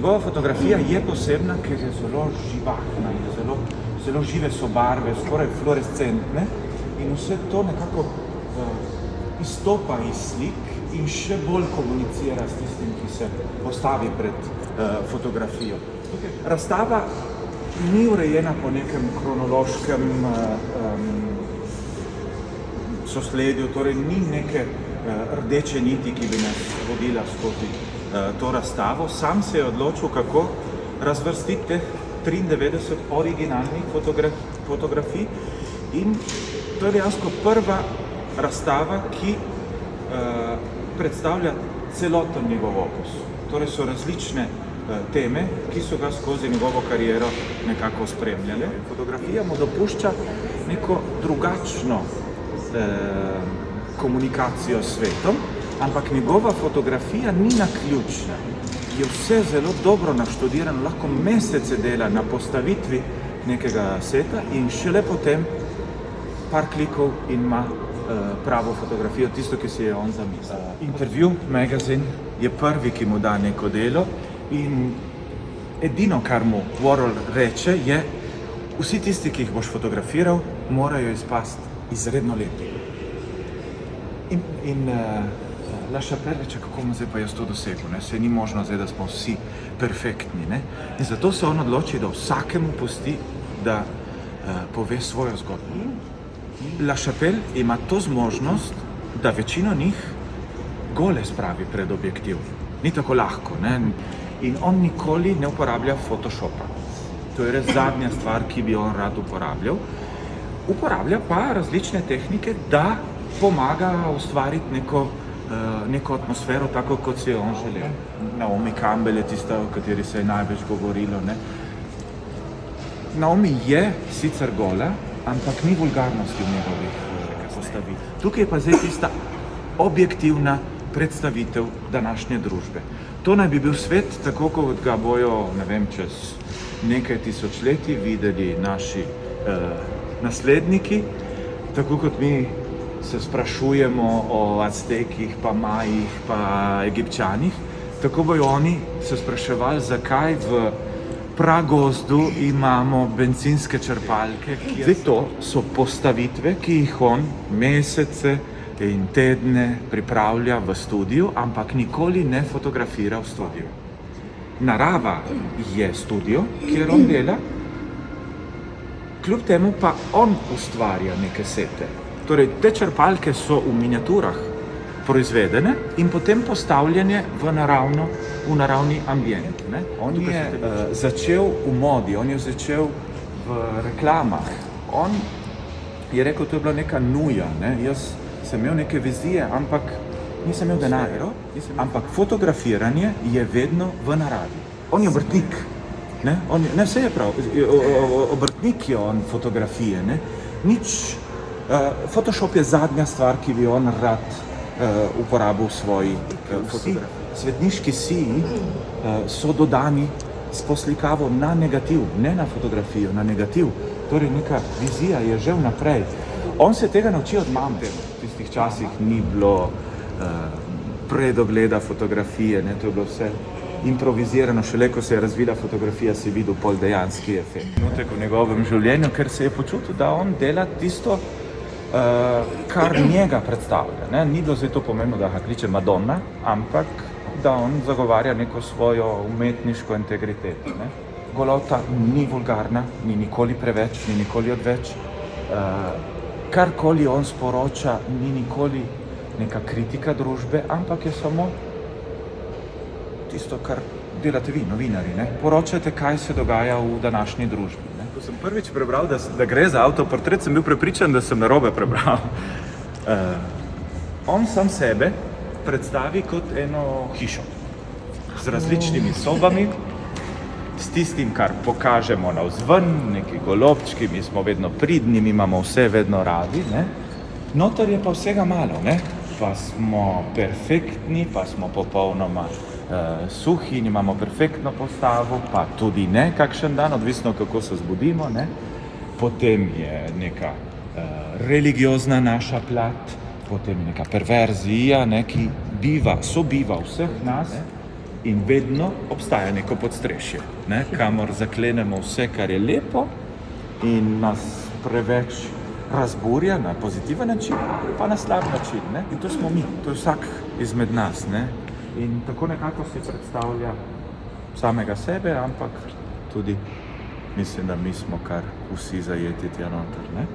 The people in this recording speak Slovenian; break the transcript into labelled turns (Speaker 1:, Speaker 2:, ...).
Speaker 1: Njegova fotografija je posebna, ker je zelo živahna, zelo žive so barve, skoraj fluorescentne in vse to nekako izstopa iz slik in še bolj komunicira s tistim, ki se postavi pred fotografijo. Razstava ni urejena po nekem kronološkem sosledju, torej ni neke rdeče niti, ki bi nas vodila skozi to razstavo. Sam se je odločil, kako razvrstiti teh 93 originalnih fotografij in to je dejansko prva razstava, ki predstavlja celoten njegov opus. Torej so različne teme, ki so ga skozi njegovo kariero nekako spremljale. Fotografija mu dopušča neko drugačno komunikacijo s svetom, ampak njegova fotografija ni naključna. Je vse zelo dobro naštudirano, lahko mesece dela na postavitvi nekega seta in šele potem par klikov in ima pravo fotografijo, tisto, ki si je on zamislil. Intervju magazin je prvi, ki mu da neko delo in edino, kar mu Warhol reče, je vsi tisti, ki jih boš fotografiral, morajo izpasti izredno lepi. In La Chapelle reče, kako mu zdaj pa jaz to dosegel, ne? Saj ni možno zdaj, da smo vsi perfektni, ne? In zato se on odloči, da vsakemu pusti, da pove svojo zgodbo. La Chapelle ima to zmožnost, da večino njih gole spravi pred objektiv. Ni tako lahko, ne? In on nikoli ne uporablja Photoshopa. To je res zadnja stvar, ki bi on rad uporabljal. Uporablja pa različne tehnike, da pomaga ustvariti neko atmosfero, tako kot si je on želel. Naomi Campbell je tista, o kateri se je največ govorilo, ne? Naomi je sicer gola, ampak ni vulgarnosti v njegovih postavitvah. Tukaj je pa zdaj tista objektivna predstavitev današnje družbe. To naj bi bil svet, tako kot ga bojo, ne vem, čez nekaj tisočletij videli naši nasledniki, tako kot mi se sprašujemo o Aztekih, pa Majih, pa Egipčanih, tako bojo oni se spraševali, zakaj v pragozdu imamo bencinske črpalke. Zdaj to so postavitve, ki jih on mesece in tedne pripravlja v studiu, ampak nikoli ne fotografira v studiu. Narava je studio, kjer on dela, kljub temu pa on ustvarja neke sete. Torej, te črpalke so v miniaturah proizvedene in potem postavljene v naravni ambient. Ne? On je začel v modi, on je začel v reklamah. On je rekel, to je bila neka nuja, ne? Jaz sem imel neke vizije, ampak nisem imel denarja. Ampak fotografiranje je vedno v naravi. On je obrtnik. Ne, vse je prav. Obrtnik je on fotografije. Ne? Photoshop je zadnja stvar, ki bi on rad uporabil v svoji fotografiji. Svetniški siji so dodani s poslikavo na negativ, ne na fotografijo, na negativ. Torej, neka vizija je že vnaprej. On se tega nauči od mame. V tistih časih ni bilo predogleda fotografije, ne? To je bilo vse improvizirano. Šele ko se je razvila fotografija, si videl pol dejanski efekt. Trenutek v njegovem življenju, ker se je počutil, da on dela tisto, kar njega predstavlja. Ne? Ni bilo zdaj to pomembno, da ga kliče Madonna, ampak da on zagovarja neko svojo umetniško integriteto. Ne? Golota ni vulgarna, ni nikoli preveč, ni nikoli odveč. Karkoli on sporoča, ni nikoli neka kritika družbe, ampak je samo tisto, kar delate vi, novinari. Ne? Poročate, kaj se dogaja v današnji družbi. Ne? Ko sem prvič prebral, da gre za avtoportret, sem bil prepričan, da sem narobe prebral. On sam sebe predstavi kot eno hišo z različnimi sobami, s tistim, kar pokažemo navzven, neki golobčki, mi smo vedno pridni, mi imamo vse vedno radi. Ne? Notor je pa vsega malo, ne? Pa smo perfektni, pa smo popolnoma suhi in imamo perfektno postavo, pa tudi ne kakšen dan, odvisno kako se zbudimo. Ne? Potem je neka religiozna naša plat, potem je neka perverzija, ne, ki sobiva vseh nas. In vedno obstaja neko podstrešje, ne, kamor zaklenemo vse, kar je lepo in nas preveč razburja na pozitiven način, pa na slab način. Ne. In to smo mi, to je vsak izmed nas. Ne. In tako nekako si predstavlja samega sebe, ampak tudi mislim, da mi smo kar vsi zajeti tja noter. Ne.